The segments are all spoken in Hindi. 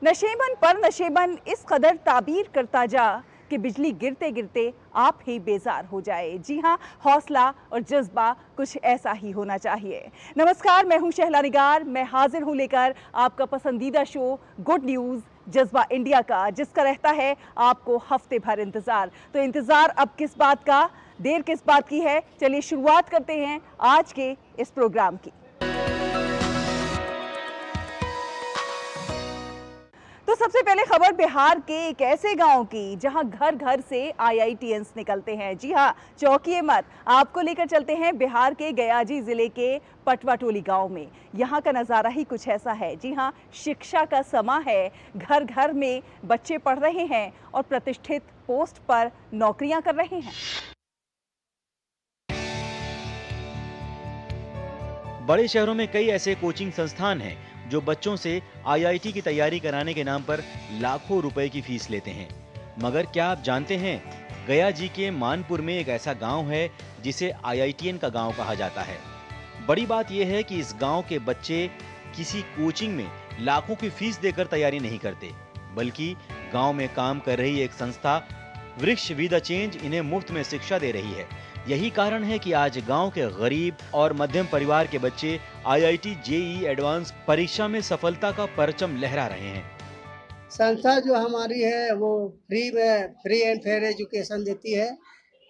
नशेबन पर नशेबन इस कदर ताबीर करता जा कि बिजली गिरते गिरते आप ही बेजार हो जाए। जी हाँ, हौसला और जज्बा कुछ ऐसा ही होना चाहिए। नमस्कार, मैं हूँ शहला निगार। मैं हाजिर हूँ लेकर आपका पसंदीदा शो गुड न्यूज़ जज्बा इंडिया का, जिसका रहता है आपको हफ्ते भर इंतज़ार। तो इंतज़ार अब किस बात का, देर किस बात की है। चलिए शुरुआत करते हैं आज के इस प्रोग्राम की। तो सबसे पहले खबर बिहार के एक ऐसे गांव की जहां घर घर से IITians निकलते हैं। जी हां, चौंकिए मत, आपको लेकर चलते हैं बिहार के गयाजी जिले के पटवाटोली गांव में। यहां का नज़ारा ही कुछ ऐसा है। जी हां, शिक्षा का समा है, घर घर में बच्चे पढ़ रहे हैं और प्रतिष्ठित पोस्ट पर नौकरियां कर रहे हैं। बड़े शहरों में कई ऐसे कोचिंग संस्थान हैं जो बच्चों से IIT की तैयारी कराने के नाम पर लाखों रुपए की फीस लेते हैं। मगर क्या आप जानते हैं, गया जी के मानपुर में एक ऐसा गांव है जिसे IITian का गांव कहा जाता है। बड़ी बात यह है कि इस गांव के बच्चे किसी कोचिंग में लाखों की फीस देकर तैयारी नहीं करते, बल्कि गांव में काम कर रही एक संस्था वृक्ष वी द चेंज इन्हें मुफ्त में शिक्षा दे रही है। यही कारण है कि आज गांव के गरीब और मध्यम परिवार के बच्चे IIT JEE एडवांस परीक्षा में सफलता का परचम लहरा रहे हैं। संस्था जो हमारी है वो फ्री एंड फेयर एजुकेशन देती है,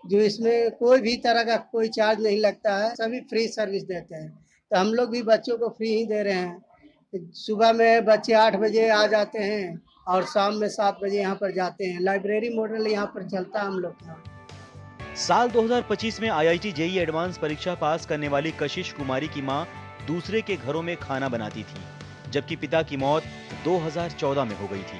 जो इसमें कोई भी तरह का कोई चार्ज नहीं लगता है, सभी फ्री सर्विस देते हैं। तो हम लोग भी बच्चों को फ्री ही दे रहे हैं। सुबह में बच्चे 8 बजे आ जाते हैं और शाम में 7 बजे यहाँ पर जाते हैं। लाइब्रेरी मॉडल यहाँ पर चलता है हम लोग का। साल 2025 में IIT JEE एडवांस परीक्षा पास करने वाली कशिश कुमारी की मां दूसरे के घरों में खाना बनाती थी, जबकि पिता की मौत 2014 में हो गई थी।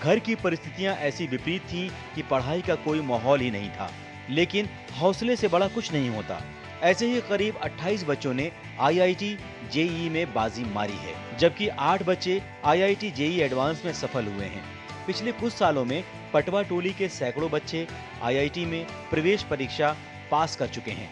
घर की परिस्थितियां ऐसी विपरीत थीं कि पढ़ाई का कोई माहौल ही नहीं था, लेकिन हौसले से बड़ा कुछ नहीं होता। ऐसे ही करीब 28 बच्चों ने IIT JEE में बाजी मारी है, जबकि 8 बच्चे IIT JEE एडवांस में सफल हुए हैं। पिछले कुछ सालों में पटवाटोली के सैकड़ों बच्चे IIT में प्रवेश परीक्षा पास कर चुके हैं।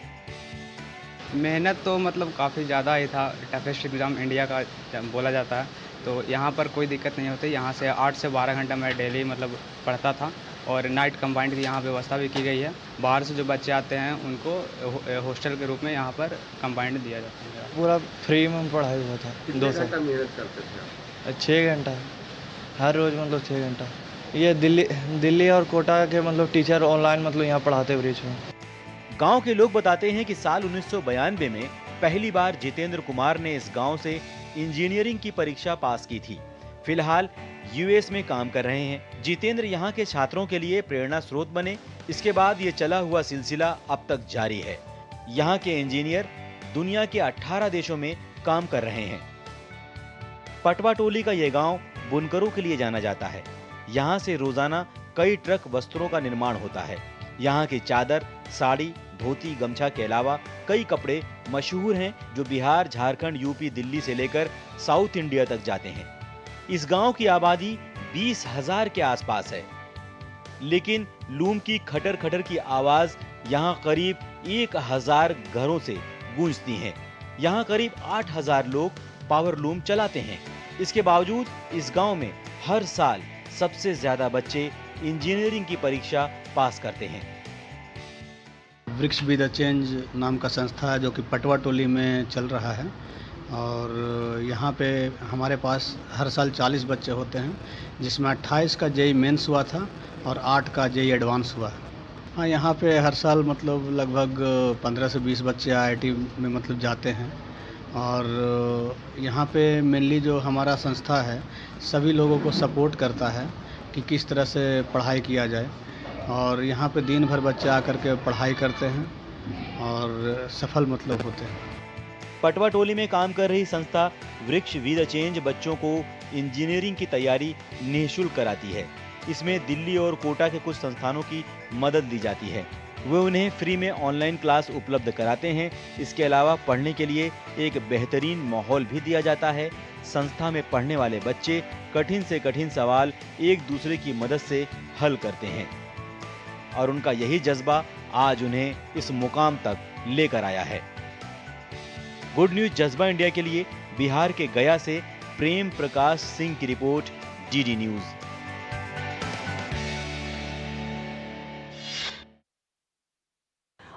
मेहनत तो मतलब काफ़ी ज़्यादा ही था। टफेस्ट एग्ज़ाम इंडिया का बोला जाता है, तो यहाँ पर कोई दिक्कत नहीं होती। यहाँ से 8 से 12 घंटा मैं डेली मतलब पढ़ता था और नाइट कंबाइंड की यहाँ व्यवस्था भी की गई है। बाहर से जो बच्चे आते हैं उनको हॉस्टल के रूप में यहाँ पर कंबाइंड दिया जाता है। पूरा फ्री में पढ़ाई हुआ था। 2 साल मेहनत करते थे? 6 घंटा हर रोज, मतलब 6 घंटा। ये दिल्ली और कोटा के मतलब टीचर ऑनलाइन मतलब यहाँ पढ़ाते ब्रिज में। गांव के लोग बताते हैं कि साल 1992 में पहली बार जितेंद्र कुमार ने इस गांव से इंजीनियरिंग की परीक्षा पास की थी। फिलहाल US में काम कर रहे हैं। जितेंद्र यहाँ के छात्रों के लिए प्रेरणा स्रोत बने। इसके बाद ये चला हुआ सिलसिला अब तक जारी है। यहाँ के इंजीनियर दुनिया के 18 देशों में काम कर रहे हैं। पटवाटोली का ये गांव बुनकरों के लिए जाना जाता है। यहाँ से रोजाना कई ट्रक वस्त्रों का निर्माण होता है। यहाँ की चादर, साड़ी, धोती, गमछा के अलावा कई कपड़े मशहूर हैं जो बिहार, झारखंड, UP, दिल्ली से लेकर साउथ इंडिया तक जाते हैं। इस गांव की आबादी 20,000 के आसपास है, लेकिन लूम की खटर खटर की आवाज यहाँ करीब 1,000 घरों से गूंजती है। यहाँ करीब 8,000 लोग पावर लूम चलाते हैं। इसके बावजूद इस गांव में हर साल सबसे ज्यादा बच्चे इंजीनियरिंग की परीक्षा पास करते हैं। वृक्ष वी द चेंज नाम का संस्था है जो कि पटवाटोली में चल रहा है, और यहाँ पे हमारे पास हर साल 40 बच्चे होते हैं, जिसमें 28 का JEE मेंस हुआ था और 8 का JEE एडवांस हुआ। हाँ, यहाँ पे हर साल मतलब लगभग 15 से 20 बच्चे IIT में मतलब जाते हैं। और यहाँ पे मेनली जो हमारा संस्था है सभी लोगों को सपोर्ट करता है कि किस तरह से पढ़ाई किया जाए, और यहाँ पे दिन भर बच्चे आकर के पढ़ाई करते हैं और सफल मतलब होते हैं। पटवाटोली में काम कर रही संस्था वृक्ष वी द चेंज बच्चों को इंजीनियरिंग की तैयारी निःशुल्क कराती है। इसमें दिल्ली और कोटा के कुछ संस्थानों की मदद दी जाती है। वे उन्हें फ्री में ऑनलाइन क्लास उपलब्ध कराते हैं। इसके अलावा पढ़ने के लिए एक बेहतरीन माहौल भी दिया जाता है। संस्था में पढ़ने वाले बच्चे कठिन से कठिन सवाल एक दूसरे की मदद से हल करते हैं, और उनका यही जज्बा आज उन्हें इस मुकाम तक लेकर आया है। गुड न्यूज जज्बा इंडिया के लिए बिहार के गया से प्रेम प्रकाश सिंह की रिपोर्ट, डीडी न्यूज।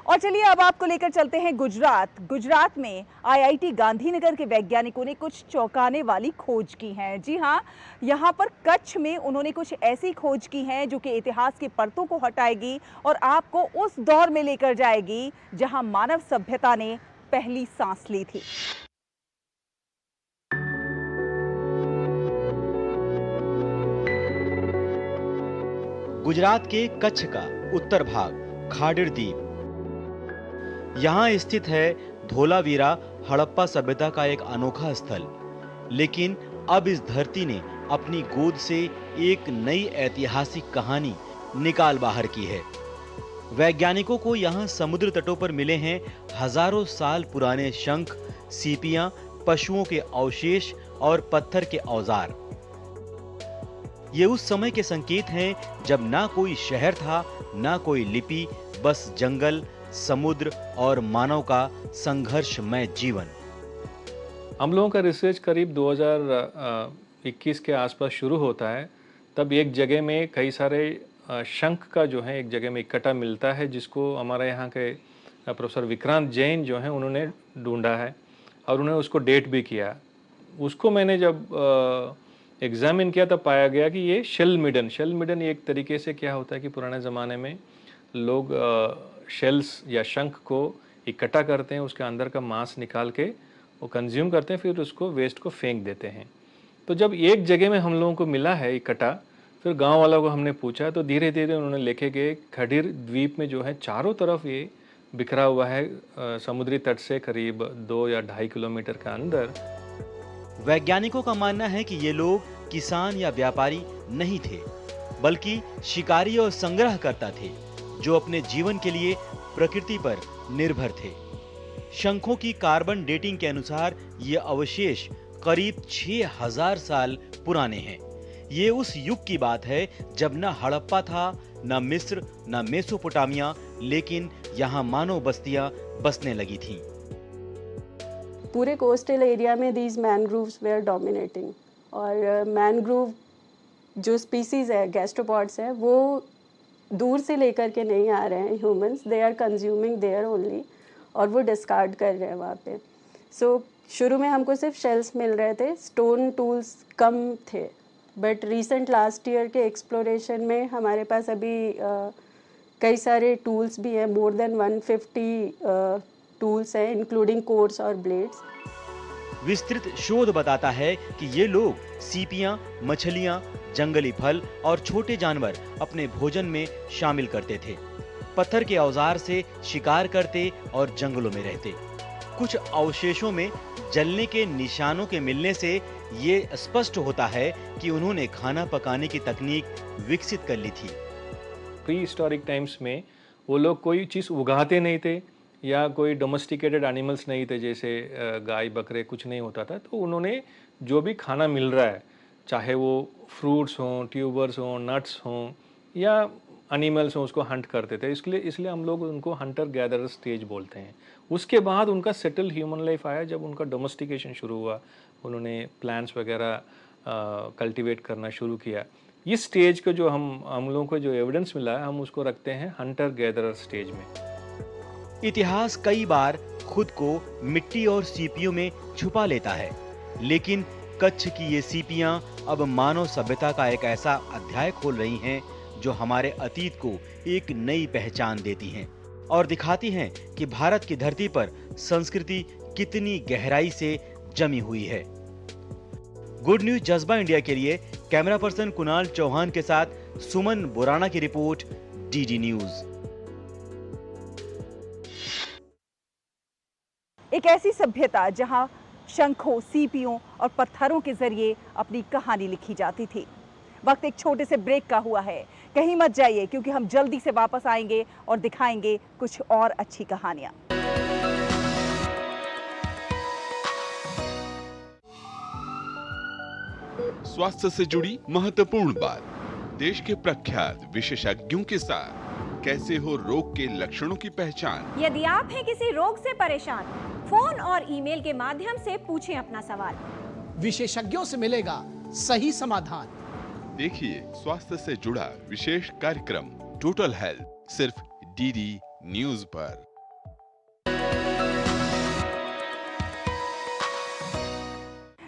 और चलिए अब आपको लेकर चलते हैं गुजरात। गुजरात में आईआईटी गांधीनगर के वैज्ञानिकों ने कुछ चौंकाने वाली खोज की है। जी हाँ, यहाँ पर कच्छ में उन्होंने कुछ ऐसी खोज की है जो कि इतिहास के परतों को हटाएगी और आपको उस दौर में लेकर जाएगी जहाँ मानव सभ्यता ने पहली सांस ली थी। गुजरात के कच्छ का उत्तर भाग खाडिर द्वीप, यहाँ स्थित है धोलावीरा हड़प्पा सभ्यता का एक अनोखा स्थल। लेकिन अब इस धरती ने अपनी गोद से एक नई ऐतिहासिक कहानी निकाल बाहर की है। वैज्ञानिकों को यहाँ समुद्र तटों पर मिले हैं हजारों साल पुराने शंख, सीपियां, पशुओं के अवशेष और पत्थर के औजार। ये उस समय के संकेत हैं जब ना कोई शहर था, ना कोई लिपि, बस जंगल, समुद्र और मानव का संघर्षमय जीवन। हम लोगों का रिसर्च करीब 2021 के आसपास शुरू होता है। तब एक जगह में कई सारे शंख का जो है एक जगह में इकट्ठा मिलता है, जिसको हमारे यहाँ के प्रोफेसर विक्रांत जैन जो हैं उन्होंने ढूंढा है और उन्होंने उसको डेट भी किया। उसको मैंने जब एग्जामिन किया तब पाया गया कि ये शेल मिडन एक तरीके से क्या होता है कि पुराने ज़माने में लोग शेल्स या शंख को इकट्ठा करते हैं, उसके अंदर का मांस निकाल के वो कंज्यूम करते हैं, फिर उसको वेस्ट को फेंक देते हैं। तो जब एक जगह में हम लोगों को मिला है इकट्ठा, फिर गांव वालों को हमने पूछा तो धीरे धीरे उन्होंने लेके गए खाडिर द्वीप में जो है चारों तरफ ये बिखरा हुआ है, समुद्री तट से करीब 2 या 2.5 किलोमीटर का अंदर। वैज्ञानिकों का मानना है कि ये लोग किसान या व्यापारी नहीं थे, बल्कि शिकारी और संग्रहकर्ता थे जो अपने जीवन के लिए प्रकृति पर निर्भर थे। शंखों की कार्बन डेटिंग के अनुसार ये अवशेष करीब 6000 साल पुराने हैं। ये उस युग की बात है जब न हड़प्पा था, न मिस्र, न मेसोपोटामिया, लेकिन यहाँ मानव बस्तियां बसने लगी थीं। पूरे कोस्टल एरिया में दीज मैनग्रोव्स वेयर डोमिनेटिंग, और मैनग्रोव जो स्पीसीज है, गैस्ट्रोपॉड्स है, वो दूर से लेकर के नहीं आ रहे हैं humans, they are consuming their only, और वो डिस्कार्ड कर रहे हैं वहाँ पे। सो शुरू में हमको सिर्फ शेल्स मिल रहे थे, स्टोन टूल्स कम थे, बट रिसेंट लास्ट ईयर के एक्सप्लोरेशन में हमारे पास अभी कई सारे टूल्स भी हैं, मोर देन 150 टूल्स हैं, इंक्लूडिंग कोर्स और ब्लेड्स। विस्तृत शोध बताता है कि ये लोग सीपियां, मछलियां, जंगली फल और छोटे जानवर अपने भोजन में शामिल करते थे। पत्थर के औजार से शिकार करते और जंगलों में रहते। कुछ अवशेषों में जलने के निशानों के मिलने से ये स्पष्ट होता है कि उन्होंने खाना पकाने की तकनीक विकसित कर ली थी। प्री हिस्टोरिक टाइम्स में वो लोग कोई चीज़ उगाते नहीं थे या कोई डोमेस्टिकेटेड एनिमल्स नहीं थे, जैसे गाय बकरे कुछ नहीं होता था। तो उन्होंने जो भी खाना मिल रहा है, चाहे वो फ्रूट्स हों, ट्यूबर्स हों, नट्स हों या एनिमल्स हों, उसको हंट करते थे। इसलिए हम लोग उनको हंटर गैदरर स्टेज बोलते हैं। उसके बाद उनका सेटल ह्यूमन लाइफ आया जब उनका डोमेस्टिकेशन शुरू हुआ, उन्होंने प्लांट्स वगैरह कल्टीवेट करना शुरू किया। इस स्टेज को जो हम लोगों को जो एविडेंस मिला है, हम उसको रखते हैं हंटर गैदरर स्टेज में। इतिहास कई बार खुद को मिट्टी और सीपियों में छुपा लेता है, लेकिन कच्छ की ये सीपियां अब मानव सभ्यता का एक ऐसा अध्याय खोल रही हैं जो हमारे अतीत को एक नई पहचान देती हैं और दिखाती हैं कि भारत की धरती पर संस्कृति कितनी गहराई से जमी हुई है। गुड न्यूज जज्बा इंडिया के लिए कैमरा पर्सन कुणाल चौहान के साथ सुमन बोराना की रिपोर्ट, डीडी न्यूज। एक ऐसी सभ्यता जहां शंखों, सीपियों और पत्थरों के जरिए अपनी कहानी लिखी जाती थी। वक्त एक छोटे से ब्रेक का हुआ है, कहीं मत जाइए क्योंकि हम जल्दी से वापस आएंगे और दिखाएंगे कुछ और अच्छी कहानियां। स्वास्थ्य से जुड़ी महत्वपूर्ण बात, देश के प्रख्यात विशेषज्ञों के साथ कैसे हो रोग के लक्षणों की पहचान। यदि आप हैं किसी रोग से परेशान, फोन और ईमेल के माध्यम से पूछें अपना सवाल। विशेषज्ञों से मिलेगा सही समाधान। देखिए स्वास्थ्य से जुड़ा विशेष कार्यक्रम टोटल हेल्थ सिर्फ डीडी न्यूज पर।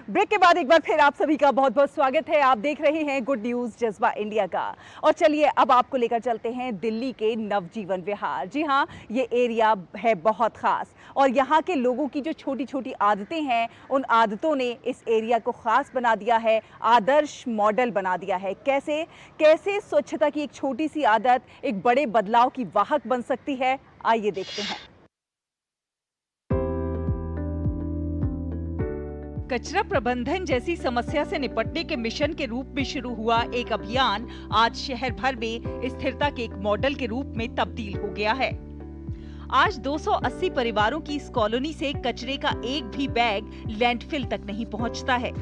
ब्रेक के बाद एक बार फिर आप सभी का बहुत बहुत स्वागत है। आप देख रहे हैं गुड न्यूज जज्बा इंडिया का। और चलिए अब आपको लेकर चलते हैं दिल्ली के नवजीवन विहार। जी हाँ, ये एरिया है बहुत खास और यहाँ के लोगों की जो छोटी छोटी आदतें हैं, उन आदतों ने इस एरिया को खास बना दिया है, आदर्श मॉडल बना दिया है। कैसे कैसे स्वच्छता की एक छोटी सी आदत एक बड़े बदलाव की वाहक बन सकती है, आइए देखते हैं। कचरा प्रबंधन जैसी समस्या से निपटने के मिशन के रूप में शुरू हुआ एक अभियान आज शहर भर में स्थिरता के एक मॉडल के रूप में तब्दील हो गया है। आज 280 परिवारों की इस कॉलोनी से कचरे का एक भी बैग लैंडफिल तक नहीं पहुंचता है,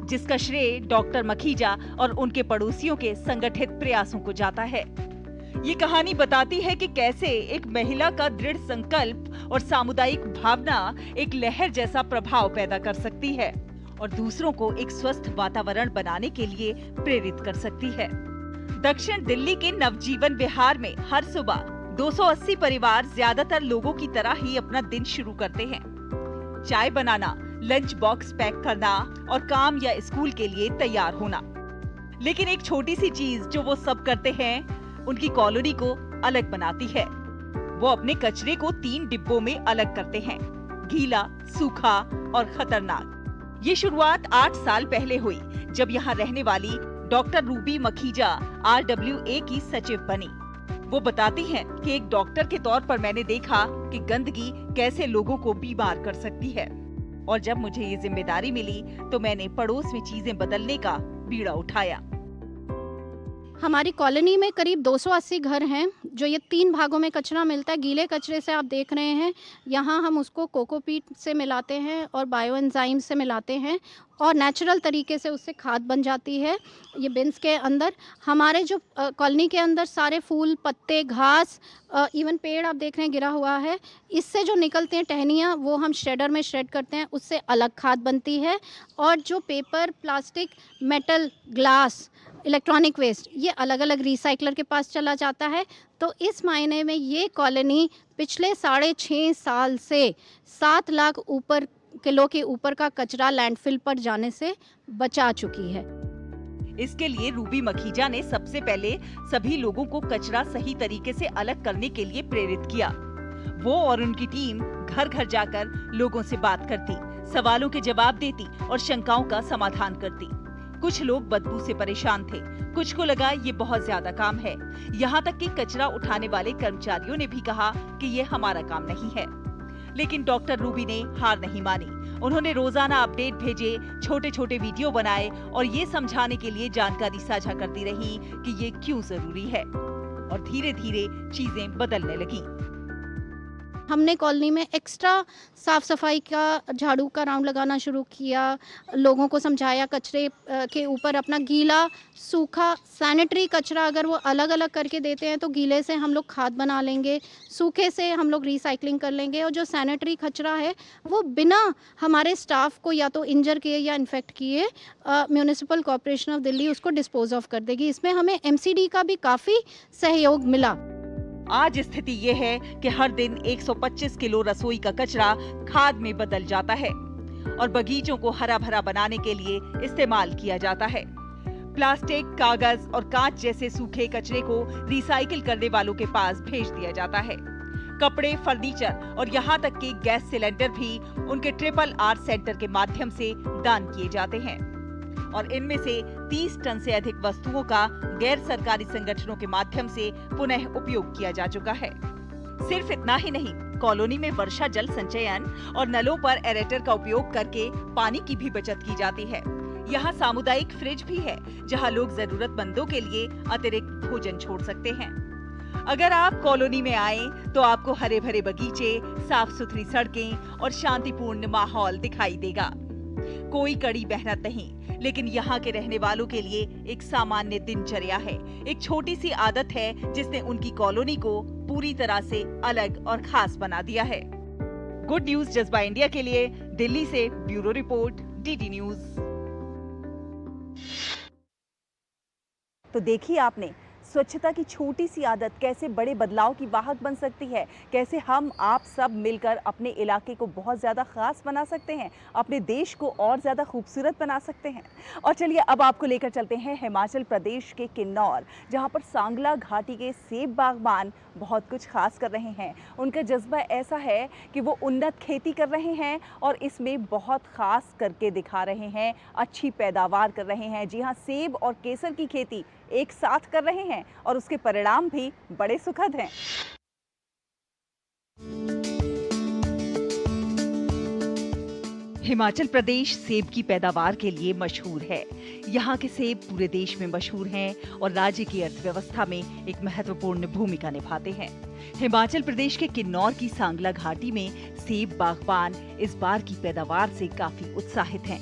जिसका श्रेय डॉक्टर मखीजा और उनके पड़ोसियों के संगठित प्रयासों को जाता है। ये कहानी बताती है कि कैसे एक महिला का दृढ़ संकल्प और सामुदायिक भावना एक लहर जैसा प्रभाव पैदा कर सकती है और दूसरों को एक स्वस्थ वातावरण बनाने के लिए प्रेरित कर सकती है। दक्षिण दिल्ली के नवजीवन विहार में हर सुबह 280 परिवार ज्यादातर लोगों की तरह ही अपना दिन शुरू करते हैं। चाय बनाना, लंच बॉक्स पैक करना और काम या स्कूल के लिए तैयार होना। लेकिन एक छोटी सी चीज जो वो सब करते हैं उनकी कॉलोनी को अलग बनाती है। वो अपने कचरे को 3 डिब्बों में अलग करते हैं, गीला, सूखा और खतरनाक। ये शुरुआत 8 साल पहले हुई जब यहाँ रहने वाली डॉक्टर रूबी मखीजा RWA की सचिव बनी। वो बताती हैं कि एक डॉक्टर के तौर पर मैंने देखा कि गंदगी कैसे लोगों को बीमार कर सकती है और जब मुझे ये जिम्मेदारी मिली तो मैंने पड़ोस में चीजें बदलने का बीड़ा उठाया। हमारी कॉलोनी में करीब 280 घर हैं जो ये 3 भागों में कचरा मिलता है। गीले कचरे से आप देख रहे हैं, यहाँ हम उसको कोकोपीट से मिलाते हैं और बायो एंजाइम से मिलाते हैं और नेचुरल तरीके से उससे खाद बन जाती है। ये बिन्स के अंदर हमारे जो कॉलोनी के अंदर सारे फूल, पत्ते, घास, इवन पेड़ आप देख रहे हैं गिरा हुआ है, इससे जो निकलते हैं टहनियाँ वो हम श्रेडर में श्रेड करते हैं, उससे अलग खाद बनती है। और जो paper, plastic, metal, glass, electronic waste ये अलग अलग रिसाइकलर के पास चला जाता है। तो इस मायने में ये कॉलोनी पिछले 6.5 साल से 7 लाख किलो के ऊपर का कचरा लैंडफिल पर जाने से बचा चुकी है। इसके लिए रूबी मखीजा ने सबसे पहले सभी लोगों को कचरा सही तरीके से अलग करने के लिए प्रेरित किया। वो और उनकी टीम घर घर जाकर लोगों से बात करती, सवालों के जवाब देती और शंकाओं का समाधान करती। कुछ लोग बदबू से परेशान थे, कुछ को लगा ये बहुत ज्यादा काम है। यहाँ तक कि कचरा उठाने वाले कर्मचारियों ने भी कहा कि ये हमारा काम नहीं है। लेकिन डॉक्टर रूबी ने हार नहीं मानी। उन्होंने रोजाना अपडेट भेजे, छोटे छोटे वीडियो बनाए और ये समझाने के लिए जानकारी साझा करती रही कि ये क्यों जरूरी है। और धीरे धीरे चीजें बदलने लगी। हमने कॉलोनी में एक्स्ट्रा साफ सफाई का, झाड़ू का राउंड लगाना शुरू किया, लोगों को समझाया कचरे के ऊपर अपना गीला, सूखा, सैनिटरी कचरा अगर वो अलग अलग करके देते हैं तो गीले से हम लोग खाद बना लेंगे, सूखे से हम लोग रिसाइकलिंग कर लेंगे और जो सैनिटरी कचरा है वो बिना हमारे स्टाफ को या तो इंजर किए या इन्फेक्ट किए म्यूनिसिपल कॉर्पोरेशन ऑफ दिल्ली उसको डिस्पोज ऑफ कर देगी। इसमें हमें MCD का भी काफ़ी सहयोग मिला। आज स्थिति ये है कि हर दिन 125 किलो रसोई का कचरा खाद में बदल जाता है और बगीचों को हरा भरा बनाने के लिए इस्तेमाल किया जाता है। प्लास्टिक, कागज और कांच जैसे सूखे कचरे को रिसाइकिल करने वालों के पास भेज दिया जाता है। कपड़े, फर्नीचर और यहाँ तक कि गैस सिलेंडर भी उनके RRR सेंटर के माध्यम से दान किए जाते हैं और इनमें से 30 टन से अधिक वस्तुओं का गैर सरकारी संगठनों के माध्यम से पुनः उपयोग किया जा चुका है। सिर्फ इतना ही नहीं, कॉलोनी में वर्षा जल संचयन और नलों पर एरेटर का उपयोग करके पानी की भी बचत की जाती है। यहाँ सामुदायिक फ्रिज भी है जहाँ लोग जरूरतमंदों के लिए अतिरिक्त भोजन छोड़ सकते हैं। अगर आप कॉलोनी में आए तो आपको हरे भरे बगीचे, साफ सुथरी सड़कें और शांतिपूर्ण माहौल दिखाई देगा। कोई कड़ी मेहनत नहीं, लेकिन यहाँ के रहने वालों के लिए एक सामान्य दिनचर्या है, एक छोटी सी आदत है जिसने उनकी कॉलोनी को पूरी तरह से अलग और खास बना दिया है। गुड न्यूज जज्बा इंडिया के लिए दिल्ली से ब्यूरो रिपोर्ट, DD न्यूज। तो देखिए आपने स्वच्छता की छोटी सी आदत कैसे बड़े बदलाव की वाहक बन सकती है, कैसे हम आप सब मिलकर अपने इलाके को बहुत ज़्यादा ख़ास बना सकते हैं, अपने देश को और ज़्यादा खूबसूरत बना सकते हैं। और चलिए अब आपको लेकर चलते हैं हिमाचल प्रदेश के किन्नौर, जहां पर सांगला घाटी के सेब बागबान बहुत कुछ खास कर रहे हैं। उनका जज्बा ऐसा है कि वो उन्नत खेती कर रहे हैं और इसमें बहुत ख़ास करके दिखा रहे हैं, अच्छी पैदावार कर रहे हैं। जी हाँ, सेब और केसर की खेती एक साथ कर रहे हैं और उसके परिणाम भी बड़े सुखद हैं। हिमाचल प्रदेश सेब की पैदावार के लिए मशहूर है। यहाँ के सेब पूरे देश में मशहूर हैं और राज्य की अर्थव्यवस्था में एक महत्वपूर्ण भूमिका निभाते हैं। हिमाचल प्रदेश के किन्नौर की सांगला घाटी में सेब बागबान इस बार की पैदावार से काफी उत्साहित हैं।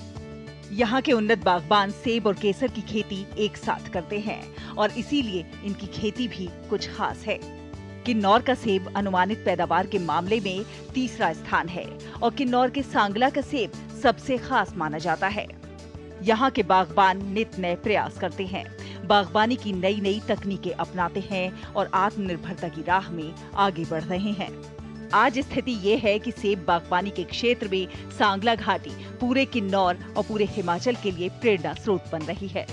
यहाँ के उन्नत बागबान सेब और केसर की खेती एक साथ करते हैं और इसीलिए इनकी खेती भी कुछ खास है। किन्नौर का सेब अनुमानित पैदावार के मामले में तीसरा स्थान है और किन्नौर के सांगला का सेब सबसे खास माना जाता है। यहाँ के बागबान नित नए प्रयास करते हैं, बागबानी की नई नई तकनीकें अपनाते हैं और आत्मनिर्भरता की राह में आगे बढ़ रहे हैं। आज स्थिति ये है कि सेब बागबानी के क्षेत्र में सांगला घाटी पूरे किन्नौर और पूरे हिमाचल के लिए प्रेरणा स्रोत बन रही है।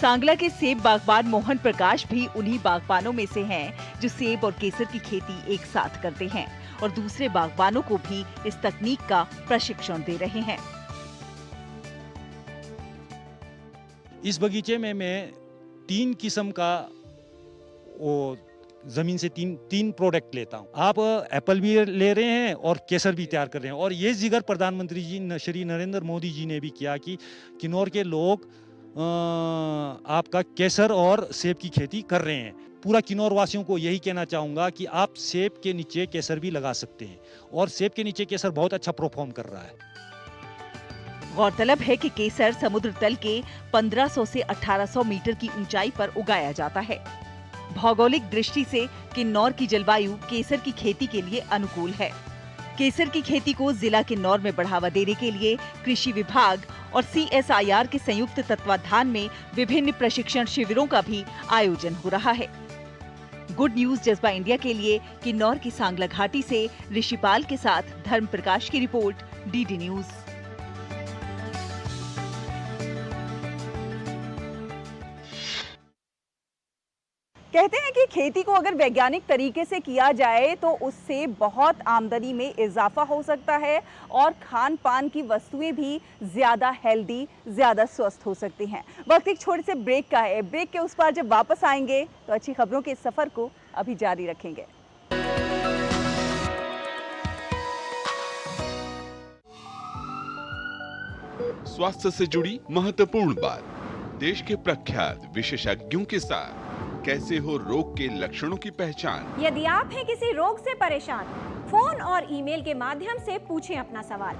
सांगला के सेब बागबान मोहन प्रकाश भी उन्हीं बागबानों में से हैं जो सेब और केसर की खेती एक साथ करते हैं और दूसरे बागबानों को भी इस तकनीक का प्रशिक्षण दे रहे हैं। इस बगीचे में मैं 3 किस्म का वो जमीन से तीन प्रोडक्ट लेता हूँ। आप एप्पल भी ले रहे हैं और केसर भी तैयार कर रहे हैं और ये जिक्र प्रधानमंत्री जी श्री नरेंद्र मोदी जी ने भी किया कि किन्नौर के लोग आपका केसर और सेब की खेती कर रहे हैं। पूरा किन्नौर वासियों को यही कहना चाहूँगा कि आप सेब के नीचे केसर भी लगा सकते हैं और सेब के नीचे केसर बहुत अच्छा परफॉर्म कर रहा है। गौरतलब है कि केसर समुद्र तल के 1500 से 1800 मीटर की ऊंचाई पर उगाया जाता है। भौगोलिक दृष्टि से किन्नौर की जलवायु केसर की खेती के लिए अनुकूल है। केसर की खेती को जिला किन्नौर में बढ़ावा देने के लिए कृषि विभाग और CSIR के संयुक्त तत्वाधान में विभिन्न प्रशिक्षण शिविरों का भी आयोजन हो रहा है। गुड न्यूज जज्बा इंडिया के लिए किन्नौर की सांगला घाटी से ऋषिपाल के साथ धर्म प्रकाश की रिपोर्ट, DD न्यूज। कहते हैं कि खेती को अगर वैज्ञानिक तरीके से किया जाए तो उससे बहुत आमदनी में इजाफा हो सकता है और खान पान की वस्तुएं भी ज़्यादा हेल्दी, ज़्यादा स्वस्थ हो सकती हैं। वक्त एक छोटे से ब्रेक का है। ब्रेक के उस पार जब वापस आएंगे तो अच्छी खबरों के सफ़र को अभी जारी रखेंगे। स्वास्थ्य से जुड़ी महत्वपूर्ण बात, देश के प्रख्यात विशेषज्ञों के साथ कैसे हो रोग के लक्षणों की पहचान। यदि आप हैं किसी रोग से परेशान, फोन और ईमेल के माध्यम से पूछें अपना सवाल,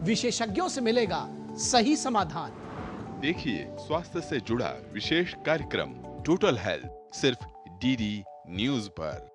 विशेषज्ञों से मिलेगा सही समाधान। देखिए स्वास्थ्य से जुड़ा विशेष कार्यक्रम टोटल हेल्थ, सिर्फ DD न्यूज पर।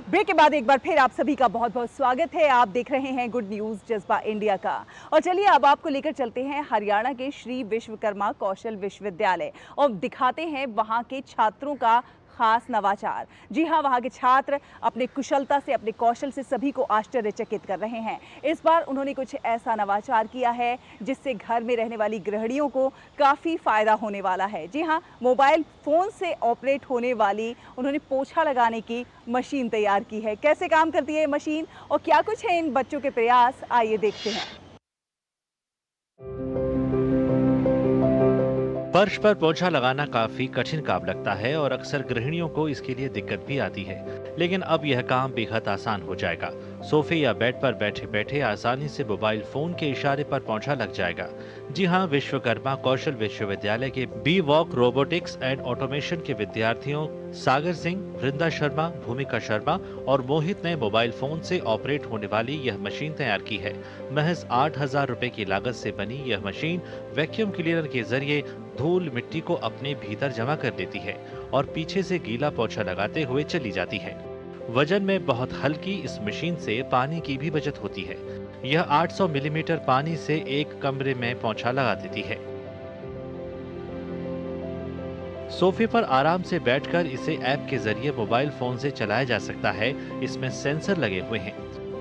ब्रेक के बाद एक बार फिर आप सभी का बहुत बहुत स्वागत है। आप देख रहे हैं गुड न्यूज जज्बा इंडिया का। और चलिए अब आपको लेकर चलते हैं हरियाणा के श्री विश्वकर्मा कौशल विश्वविद्यालय और दिखाते हैं वहां के छात्रों का खास नवाचार। जी हाँ, वहाँ के छात्र अपने कुशलता से, अपने कौशल से सभी को आश्चर्यचकित कर रहे हैं। इस बार उन्होंने कुछ ऐसा नवाचार किया है जिससे घर में रहने वाली गृहिणियों को काफ़ी फ़ायदा होने वाला है। जी हाँ, मोबाइल फ़ोन से ऑपरेट होने वाली उन्होंने पोछा लगाने की मशीन तैयार की है। कैसे काम करती है ये मशीन और क्या कुछ है इन बच्चों के प्रयास, आइए देखते हैं। फर्श पर पोछा लगाना काफी कठिन काम लगता है और अक्सर गृहिणियों को इसके लिए दिक्कत भी आती है, लेकिन अब यह काम बेहद आसान हो जाएगा। सोफे या बेड पर बैठे बैठे आसानी से मोबाइल फोन के इशारे पर पोछा लग जाएगा। जी हाँ, विश्वकर्मा कौशल विश्वविद्यालय के B-Walk रोबोटिक्स एंड ऑटोमेशन के विद्यार्थियों सागर सिंह, वृंदा शर्मा, भूमिका शर्मा और मोहित ने मोबाइल फोन से ऑपरेट होने वाली यह मशीन तैयार की है। महज 8,000 रुपए की लागत से बनी यह मशीन वैक्यूम क्लीनर के जरिए धूल मिट्टी को अपने भीतर जमा कर देती है और पीछे से गीला पोछा लगाते हुए चली जाती है। वजन में बहुत हल्की इस मशीन से पानी की भी बचत होती है। यह 800 मिलीमीटर पानी से एक कमरे में पोंछा लगा देती है। सोफे पर आराम से बैठकर इसे ऐप के जरिए मोबाइल फोन से चलाया जा सकता है। इसमें सेंसर लगे हुए हैं।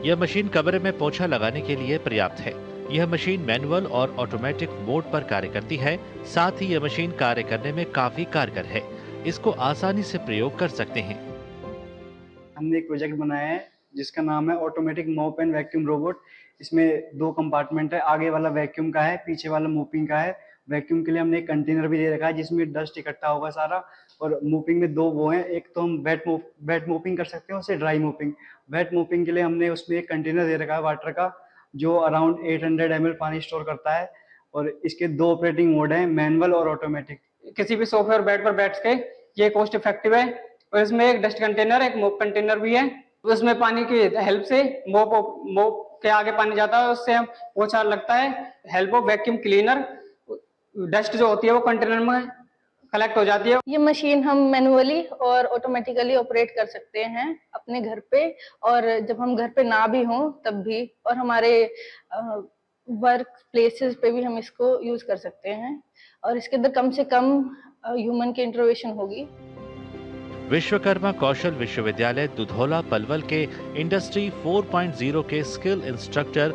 यह मशीन कमरे में पोंछा लगाने के लिए पर्याप्त है। यह मशीन मैनुअल और ऑटोमेटिक मोड पर कार्य करती है। साथ ही यह मशीन कार्य करने में काफी कारगर है। इसको आसानी से प्रयोग कर सकते हैं। हमने एक प्रोजेक्ट बनाया है जिसका नाम है automatic mop and vacuum robot. इसमें 2 कंपार्टमेंट है, आगे वाला वैक्यूम का है, पीछे वाला मोपिंग का है। वैक्यूम के लिए हमने एक कंटेनर भी दे रखा है जिसमें डस्ट इकट्ठा होगा सारा, और मोपिंग में 2 वो हैं, एक तो हम वेट मोपिंग कर सकते हैं, उससे ड्राई मोपिंग। वेट मोपिंग के लिए हमने उसमें एक कंटेनर दे रखा है वाटर का, जो अराउंड 800 ml पानी स्टोर करता है। और इसके 2 ऑपरेटिंग मोड हैं, मैनुअल और ऑटोमेटिक। किसी भी सोफे और बेड पर बैठ के ये कॉस्ट इफेक्टिव है। और इसमें एक डस्ट कंटेनर, एक मोप कंटेनर भी है। उसमें पानी की हेल्प से मोप के आगे पानी जाता है, उससे हम पोंछा लगता है। Help of vacuum cleaner, dust जो होती है वो कंटेनर में कलेक्ट हो जाती है। ये मशीन हम मैनुअली और ऑटोमेटिकली ऑपरेट कर सकते हैं अपने घर पे, और जब हम घर पे ना भी हों तब भी, और हमारे वर्क प्लेसेस पे भी हम इसको यूज कर सकते हैं। और इसके अंदर कम से कम ह्यूमन की इंटरवेंशन होगी। विश्वकर्मा कौशल विश्वविद्यालय दुधौला पलवल के इंडस्ट्री 4.0 के स्किल इंस्ट्रक्टर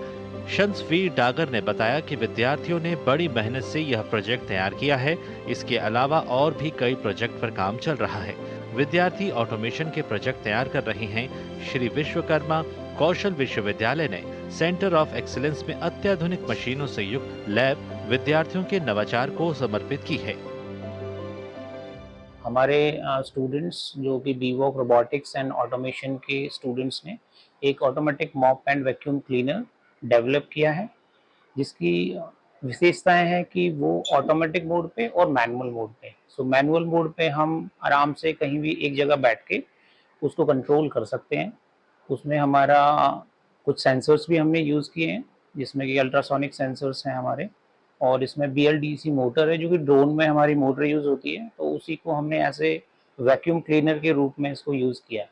शंसवीर डागर ने बताया कि विद्यार्थियों ने बड़ी मेहनत से यह प्रोजेक्ट तैयार किया है। इसके अलावा और भी कई प्रोजेक्ट पर काम चल रहा है। विद्यार्थी ऑटोमेशन के प्रोजेक्ट तैयार कर रहे हैं। श्री विश्वकर्मा कौशल विश्वविद्यालय ने सेंटर ऑफ एक्सीलेंस में अत्याधुनिक मशीनों से युक्त लैब विद्यार्थियों के नवाचार को समर्पित की है। हमारे स्टूडेंट्स जो कि बीवॉक रोबोटिक्स एंड ऑटोमेशन के स्टूडेंट्स ने एक automatic mop and vacuum cleaner develop किया है, जिसकी विशेषताएं हैं कि वो ऑटोमेटिक मोड पे और मैनुअल मोड पे। सो मैनुअल मोड पे हम आराम से कहीं भी एक जगह बैठ के उसको कंट्रोल कर सकते हैं। उसमें हमारा कुछ सेंसर्स भी हमने यूज़ किए हैं, जिसमें कि अल्ट्रासोनिक सेंसर्स हैं हमारे, और इसमें BLDC मोटर है जो कि ड्रोन में हमारी मोटर यूज़ होती है। तो उसी को हमने ऐसे वैक्यूम क्लीनर के रूप में इसको यूज़ किया है।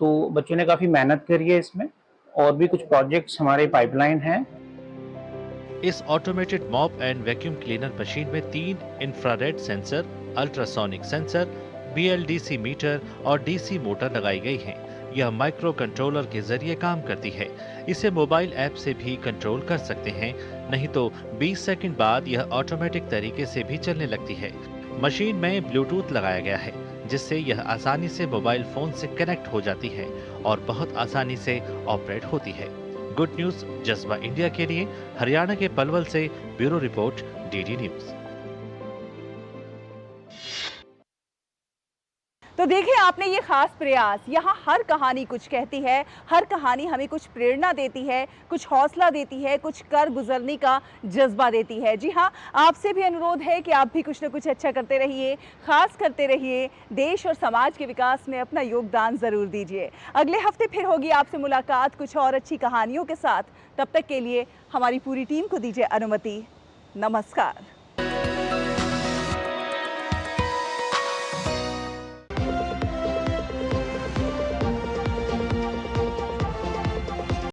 तो बच्चों ने काफ़ी मेहनत करी है इसमें, और भी कुछ प्रोजेक्ट्स हमारे पाइपलाइन हैं। इस automated mop and vacuum cleaner machine में 3 infrared sensor, ultrasonic sensor, BLDC meter और DC मोटर लगाई गई हैं। यह माइक्रो कंट्रोलर के जरिए काम करती है। इसे मोबाइल ऐप से भी कंट्रोल कर सकते हैं, नहीं तो 20 सेकंड बाद यह ऑटोमेटिक तरीके से भी चलने लगती है। मशीन में ब्लूटूथ लगाया गया है, जिससे यह आसानी से मोबाइल फोन से कनेक्ट हो जाती है और बहुत आसानी से ऑपरेट होती है। गुड न्यूज जज्बा इंडिया के लिए हरियाणा के पलवल से ब्यूरो रिपोर्ट, DD न्यूज। तो देखिए आपने ये खास प्रयास। यहाँ हर कहानी कुछ कहती है, हर कहानी हमें कुछ प्रेरणा देती है, कुछ हौसला देती है, कुछ कर गुजरने का जज्बा देती है। जी हाँ, आपसे भी अनुरोध है कि आप भी कुछ न कुछ अच्छा करते रहिए, खास करते रहिए, देश और समाज के विकास में अपना योगदान ज़रूर दीजिए। अगले हफ्ते फिर होगी आपसे मुलाकात कुछ और अच्छी कहानियों के साथ। तब तक के लिए हमारी पूरी टीम को दीजिए अनुमति। नमस्कार।